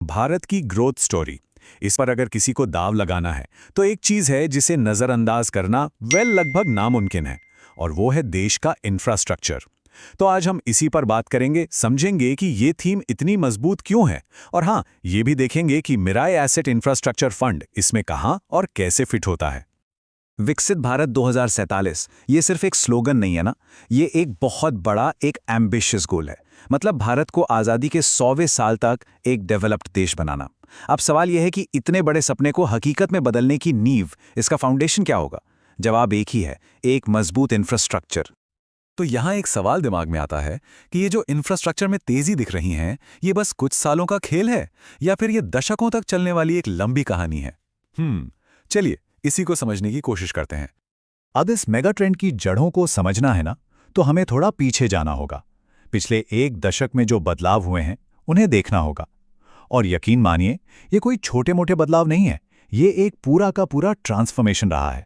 भारत की growth story. इस पर अगर किसी को दाव लगाना है तो एक चीज है जिसे नजरअंदाज करना लगभग नामुमकिन है, और वो है देश का इंफ्रास्ट्रक्चर। तो आज हम इसी पर बात करेंगे, समझेंगे कि ये थीम इतनी मजबूत क्यों है, और हाँ, ये भी देखेंगे कि मिराय एसेट इंफ्रास्ट्रक्चर फंड इसमें कहाँ और कैसे फिट होता है। विकसित भारत 2047 ये सिर्फ एक स्लोगन नहीं है ना, ये एक बहुत बड़ा, एक एम्बिशियस गोल है। मतलब भारत को आज़ादी के 100वें साल तक एक डेवलप्ड देश बनाना। अब सवाल यह है कि इतने बड़े सपने को हकीकत में बदलने की नींव, इसका फाउंडेशन क्या होगा? जवाब एक ही है, एक मजबूत इंफ्रास्ट्रक्चर। तो यहाँ एक सवाल दिमाग में आता है कि ये जो इंफ्रास्ट्रक्चर में तेजी दिख रही है, ये बस कुछ सालों का खेल है या फिर ये दशकों तक चलने वाली एक लंबी कहानी है? चलिए इसी को समझने की कोशिश करते हैं। अब इस मेगा ट्रेंड की जड़ों को समझना है ना, तो हमें थोड़ा पीछे जाना होगा। पिछले एक दशक में जो बदलाव हुए हैं उन्हें देखना होगा। और यकीन मानिए, ये कोई छोटे मोटे बदलाव नहीं है, ये एक पूरा का पूरा ट्रांसफॉर्मेशन रहा है।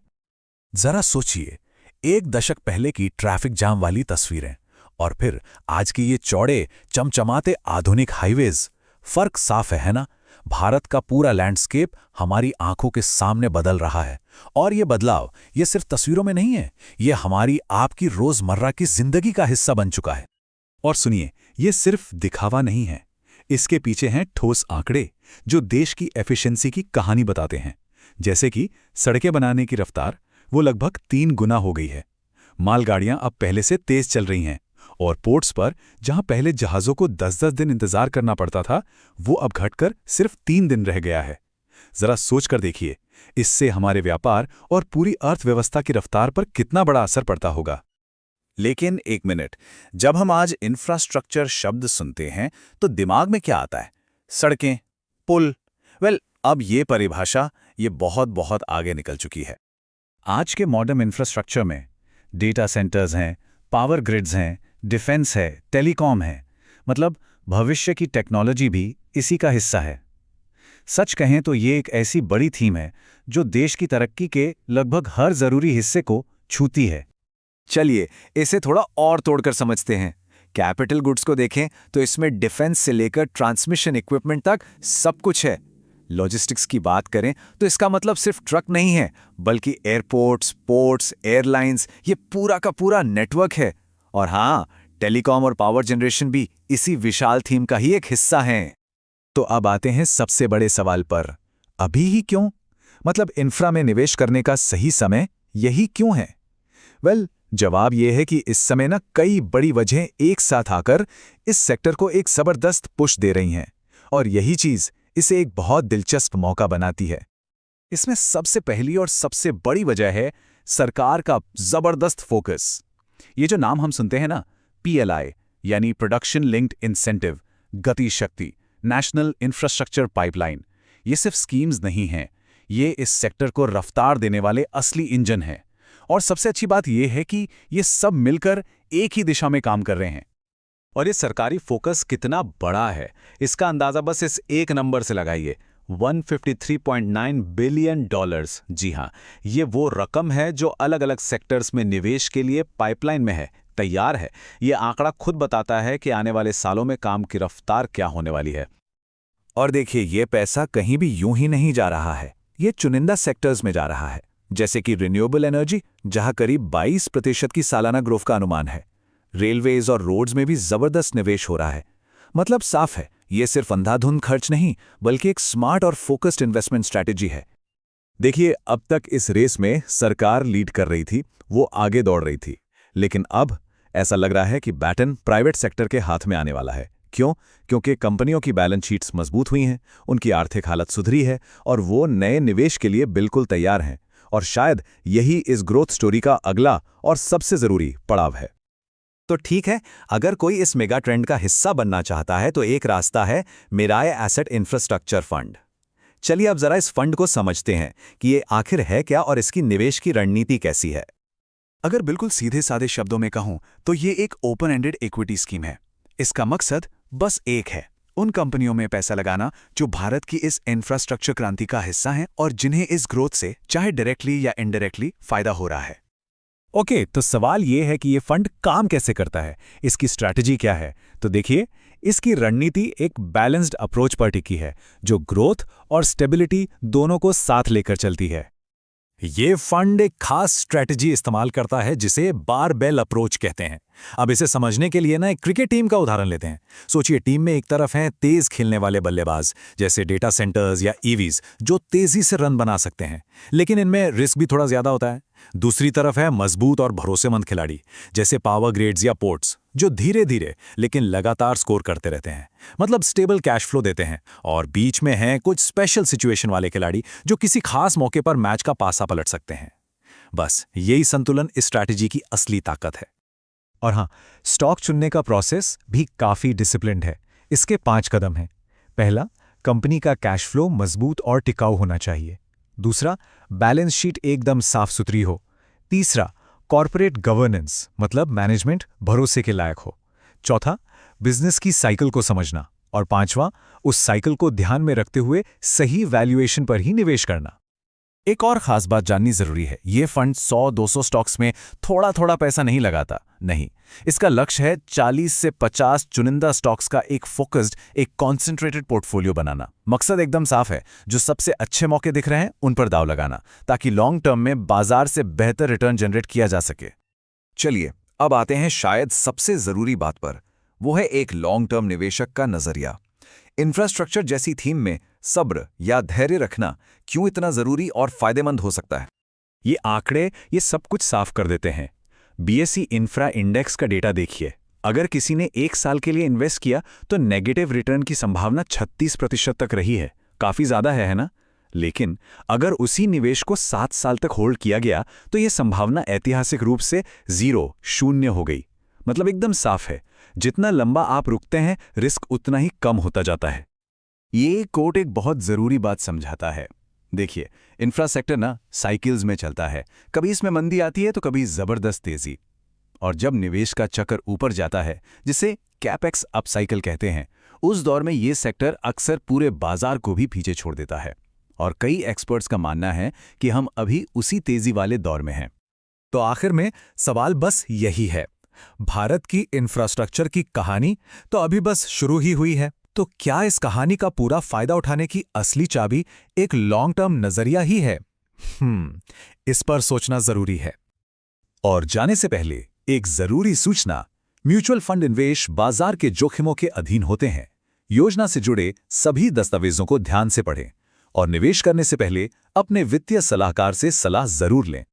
जरा सोचिए, एक दशक पहले की ट्रैफिक जाम वाली तस्वीरें और फिर आज की ये चौड़े चमचमाते आधुनिक हाईवेज। फर्क साफ है ना? भारत का पूरा लैंडस्केप हमारी आंखों के सामने बदल रहा है। और ये बदलाव ये सिर्फ तस्वीरों में नहीं है, ये हमारी आपकी रोजमर्रा की जिंदगी का हिस्सा बन चुका है। और सुनिए, ये सिर्फ दिखावा नहीं है, इसके पीछे हैं ठोस आंकड़े जो देश की एफिशिएंसी की कहानी बताते हैं। जैसे कि सड़कें बनाने की रफ्तार वो लगभग 3 गुना हो गई है। मालगाड़ियां अब पहले से तेज चल रही हैं, और पोर्ट्स पर जहां पहले जहाज़ों को 10-10 दिन इंतजार करना पड़ता था, वो अब घटकर सिर्फ 3 दिन रह गया है। जरा सोच कर देखिए, इससे हमारे व्यापार और पूरी अर्थव्यवस्था की रफ्तार पर कितना बड़ा असर पड़ता होगा। लेकिन एक मिनट, जब हम आज इंफ्रास्ट्रक्चर शब्द सुनते हैं तो दिमाग में क्या आता है? सड़कें, पुल? अब ये परिभाषा ये बहुत बहुत आगे निकल चुकी है। आज के मॉडर्न इंफ्रास्ट्रक्चर में डेटा सेंटर्स हैं, पावर ग्रिड्स हैं, डिफेंस है, टेलीकॉम है, मतलब भविष्य की टेक्नोलॉजी भी इसी का हिस्सा है। सच कहें तो ये एक ऐसी बड़ी थीम है जो देश की तरक्की के लगभग हर जरूरी हिस्से को छूती है। चलिए इसे थोड़ा और तोड़कर समझते हैं। कैपिटल गुड्स को देखें तो इसमें डिफेंस से लेकर ट्रांसमिशन इक्विपमेंट तक सब कुछ है। लॉजिस्टिक्स की बात करें तो इसका मतलब सिर्फ ट्रक नहीं है, बल्कि एयरपोर्ट्स, पोर्ट्स, एयरलाइंस, ये पूरा का पूरा नेटवर्क है। और हाँ, टेलीकॉम और पावर जनरेशन भी इसी विशाल थीम का ही एक हिस्सा हैं। तो अब आते हैं सबसे बड़े सवाल पर, अभी ही क्यों? मतलब इंफ्रा में निवेश करने का सही समय यही क्यों है? जवाब यह है कि इस समय कई बड़ी वजहें एक साथ आकर इस सेक्टर को एक जबरदस्त पुश दे रही हैं, और यही चीज इसे एक बहुत दिलचस्प मौका बनाती है। इसमें सबसे पहली और सबसे बड़ी वजह है सरकार का जबरदस्त फोकस। ये जो नाम हम सुनते हैं ना, PLI यानी प्रोडक्शन लिंक्ड इंसेंटिव, गति शक्ति, नेशनल इंफ्रास्ट्रक्चर पाइपलाइन, ये सिर्फ स्कीम्स नहीं हैं, ये इस सेक्टर को रफ्तार देने वाले असली इंजन हैं। और सबसे अच्छी बात यह है कि ये सब मिलकर एक ही दिशा में काम कर रहे हैं। और ये सरकारी फोकस कितना बड़ा है, इसका अंदाजा बस इस एक नंबर से लगाइए, $153.9 बिलियन। जी हाँ, ये वो रकम है जो अलग अलग सेक्टर्स में निवेश के लिए पाइपलाइन में है, तैयार है। ये आंकड़ा खुद बताता है कि आने वाले सालों में काम की रफ्तार क्या होने वाली है। और देखिए, ये पैसा कहीं भी यूं ही नहीं जा रहा है, ये चुनिंदा सेक्टर्स में जा रहा है, जैसे कि रिन्यूएबल एनर्जी, जहां करीब 22% की सालाना ग्रोथ का अनुमान है। रेलवेज और रोड्स में भी जबरदस्त निवेश हो रहा है। मतलब साफ है, ये सिर्फ अंधाधुंध खर्च नहीं, बल्कि एक स्मार्ट और फोकस्ड इन्वेस्टमेंट स्ट्रैटेजी है। देखिए, अब तक इस रेस में सरकार लीड कर रही थी, वो आगे दौड़ रही थी, लेकिन अब ऐसा लग रहा है कि बैटन प्राइवेट सेक्टर के हाथ में आने वाला है। क्यों? क्योंकि कंपनियों की बैलेंस शीट्स मजबूत हुई हैं, उनकी आर्थिक हालत सुधरी है, और वो नए निवेश के लिए बिल्कुल तैयार हैं। और शायद यही इस ग्रोथ स्टोरी का अगला और सबसे जरूरी पड़ाव है। तो ठीक है, अगर कोई इस मेगा ट्रेंड का हिस्सा बनना चाहता है तो एक रास्ता है मिराय एसेट इंफ्रास्ट्रक्चर फंड। चलिए अब जरा इस फंड को समझते हैं कि ये आखिर है क्या और इसकी निवेश की रणनीति कैसी है। अगर बिल्कुल सीधे साधे शब्दों में कहूं तो ये एक ओपन एंडेड इक्विटी स्कीम है। इसका मकसद बस एक है, उन कंपनियों में पैसा लगाना जो भारत की इस इंफ्रास्ट्रक्चर क्रांति का हिस्सा हैं और जिन्हें इस ग्रोथ से चाहे डायरेक्टली या इनडायरेक्टली फायदा हो रहा है। ओके, तो सवाल ये है कि ये फंड काम कैसे करता है, इसकी स्ट्रैटेजी क्या है? तो देखिए, इसकी रणनीति एक बैलेंस्ड अप्रोच पर टिकी है, जो ग्रोथ और स्टेबिलिटी दोनों को साथ लेकर चलती है। ये फंड एक खास स्ट्रेटजी इस्तेमाल करता है जिसे बारबेल अप्रोच कहते हैं। अब इसे समझने के लिए ना एक क्रिकेट टीम का उदाहरण लेते हैं। सोचिए, टीम में एक तरफ हैं तेज खेलने वाले बल्लेबाज जैसे डेटा सेंटर्स या ईवीज जो तेजी से रन बना सकते हैं, लेकिन इनमें रिस्क भी थोड़ा ज्यादा होता है। दूसरी तरफ है मजबूत और भरोसेमंद खिलाड़ी जैसे पावर ग्रेड्स या पोर्ट्स जो धीरे धीरे लेकिन लगातार स्कोर करते रहते हैं, मतलब स्टेबल कैश फ्लो देते हैं। और बीच में हैं कुछ स्पेशल सिचुएशन वाले खिलाड़ी जो किसी खास मौके पर मैच का पासा पलट सकते हैं। बस यही संतुलन इस स्ट्रैटेजी की असली ताकत है। और हाँ, स्टॉक चुनने का प्रोसेस भी काफ़ी डिसिप्लिन्ड है। इसके 5 कदम हैं। पहला, कंपनी का कैश फ्लो मजबूत और टिकाऊ होना चाहिए। दूसरा, बैलेंस शीट एकदम साफ सुथरी हो। तीसरा, कॉर्पोरेट गवर्नेंस मतलब मैनेजमेंट भरोसे के लायक हो। चौथा, बिजनेस की साइकिल को समझना। और पांचवां, उस साइकिल को ध्यान में रखते हुए सही वैल्यूएशन पर ही निवेश करना। एक और खास बात जाननी जरूरी है, ये फंड 100-200 स्टॉक्स में थोड़ा थोड़ा पैसा नहीं लगाता। नहीं, इसका लक्ष्य है 40 से 50 चुनिंदा स्टॉक्स का एक फोकस्ड, एक कॉन्सेंट्रेटेड पोर्टफोलियो बनाना। मकसद एकदम साफ है, जो सबसे अच्छे मौके दिख रहे हैं उन पर दाव लगाना, ताकि लॉन्ग टर्म में बाजार से बेहतर रिटर्न जनरेट किया जा सके। चलिए, अब आते हैं शायद सबसे जरूरी बात पर। वो है एक लॉन्ग टर्म निवेशक का नजरिया। इंफ्रास्ट्रक्चर जैसी थीम में सब्र या धैर्य रखना क्यों इतना जरूरी और फायदेमंद हो सकता है? ये आंकड़े ये सब कुछ साफ कर देते हैं। बीएसई इंफ्रा इंडेक्स का डेटा देखिए। अगर किसी ने 1 साल के लिए इन्वेस्ट किया तो नेगेटिव रिटर्न की संभावना 36% तक रही है। काफी ज्यादा है ना? लेकिन अगर उसी निवेश को 7 साल तक होल्ड किया गया तो यह संभावना ऐतिहासिक रूप से 0 हो गई। मतलब एकदम साफ है, जितना लंबा आप रुकते हैं रिस्क उतना ही कम होता जाता है। ये कोट एक बहुत जरूरी बात समझाता है। देखिए, इंफ्रा सेक्टर ना साइकिल्स में चलता है। कभी इसमें मंदी आती है तो कभी जबरदस्त तेजी। और जब निवेश का चक्कर ऊपर जाता है, जिसे कैपेक्स अप साइकिल कहते हैं, उस दौर में ये सेक्टर अक्सर पूरे बाजार को भी पीछे छोड़ देता है। और कई एक्सपर्ट्स का मानना है कि हम अभी उसी तेजी वाले दौर में हैं। तो आखिर में सवाल बस यही है, भारत की इंफ्रास्ट्रक्चर की कहानी तो अभी बस शुरू ही हुई है। तो क्या इस कहानी का पूरा फायदा उठाने की असली चाबी एक लॉन्ग टर्म नजरिया ही है? इस पर सोचना जरूरी है। और जाने से पहले एक जरूरी सूचना, म्यूचुअल फंड निवेश बाजार के जोखिमों के अधीन होते हैं। योजना से जुड़े सभी दस्तावेजों को ध्यान से पढ़ें और निवेश करने से पहले अपने वित्तीय सलाहकार से सलाह जरूर लें।